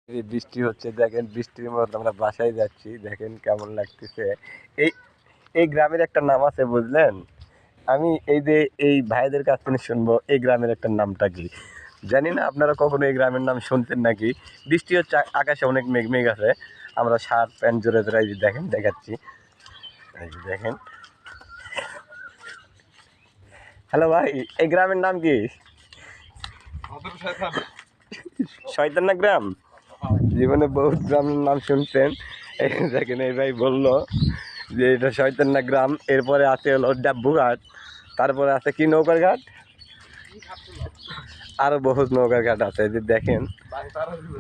এই বৃষ্টি হচ্ছে, দেখেন বৃষ্টির মধ্যে আমরা বাসায় যাচ্ছি, দেখেন কেমন লাগতেছে। এই এই গ্রামের একটা নাম আছে বুঝলেন। আমি এই যে এই ভাইদের কাছ থেকে শুনবো এই গ্রামের একটা নামটা কি জানি না। আপনারা কখনো এই গ্রামের নাম শুনতেন নাকি? বৃষ্টি হচ্ছে, আকাশে অনেক মেঘ মেঘ আছে। আমরা শার্ট প্যান্ট জোরে জোরে এই যে দেখেন দেখাচ্ছি, এই যে দেখেন। হ্যালো ভাই, এই গ্রামের নাম কি? শয়তানা গ্রাম। জীবনে বহুত গ্রামের নাম শুনছেন, এই দেখেন এই ভাই বললো যে এটা শয়তানা গ্রাম। এরপরে আছে হলো ডাব্বুঘাট, তারপরে আছে কি নৌকার ঘাট, আরো বহুত নৌকার ঘাট আছে। এই যে দেখেন,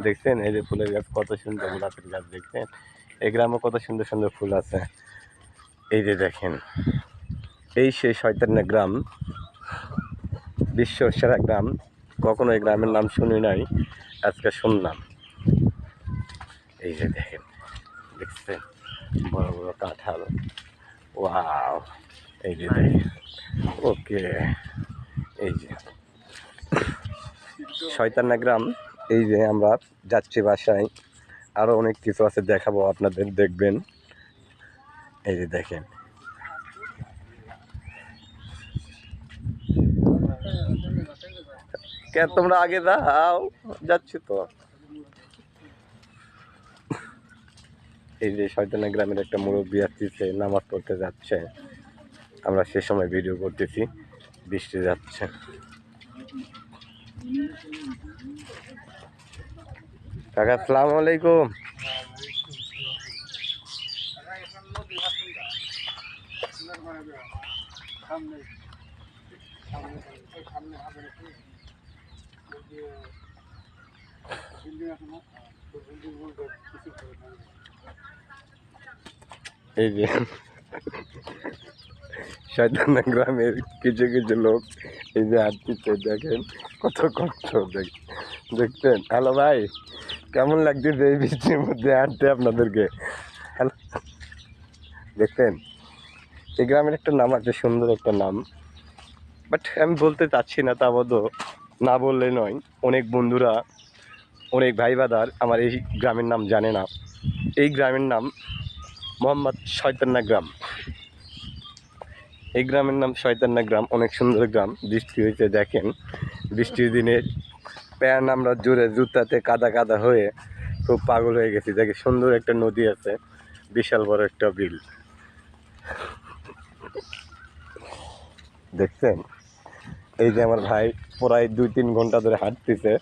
দেখছেন এই যে ফুলের গাছ কত সুন্দর, গোলাপের গাছ দেখছেন। এই গ্রামে কত সুন্দর সুন্দর ফুল আছে। এই যে দেখেন, এই সেই শয়তানা গ্রাম, বিশ্ব সেরা গ্রাম। কখনো এই গ্রামের নাম শুনি নাই, আজকে শুনলাম। এই যে দেখেন, দেখছেন বড় বড় কাঁঠাল, ওয়াও। এই যে দেখেন, ওকে, এই যে শয়তানা গ্রাম। এই যে আমরা যাচ্ছি বাসায়, আরো অনেক কিছু আছে দেখাবো আপনাদের, দেখবেন। এই যে দেখেন, কে তোমরা আগে যাও, যাচ্ছি তো। এই যে শয়তানা গ্রামের একটা মুরব্বী আসছে, নামাজ পড়তে যাচ্ছে, আমরা সে সময় ভিডিও করতেছি, বৃষ্টি যাচ্ছে। কাকা আসসালামু আলাইকুম। এই যে শয়তানা গ্রামের কিছু কিছু লোক এই যে হাঁটতেছে, দেখেন কত কষ্ট, দেখছেন। হ্যালো ভাই, কেমন লাগতেছে এই বৃষ্টির মধ্যে হাঁটতে আপনাদেরকে? হ্যালো, দেখছেন এই গ্রামের একটা নাম আছে, সুন্দর একটা নাম, বাট আমি বলতে চাচ্ছি না, তা বলতো না বললে নয়। অনেক বন্ধুরা, অনেক ভাই বাদার আমার এই গ্রামের নাম জানে না। এই গ্রামের নাম মোহাম্মদ শয়তানা গ্রাম। এই গ্রামের নাম শয়তানা গ্রাম, অনেক সুন্দর গ্রাম। বৃষ্টি হয়েছে দেখেন, বৃষ্টির দিনে প্যান আমরা জোরে জুতাতে কাদা কাদা হয়ে খুব পাগল হয়ে গেছি। দেখে সুন্দর একটা নদী আছে, বিশাল বড় একটা বিল, দেখছেন। এই যে আমার ভাই প্রায় 2-3 ঘন্টা ধরে হাঁটতেছে,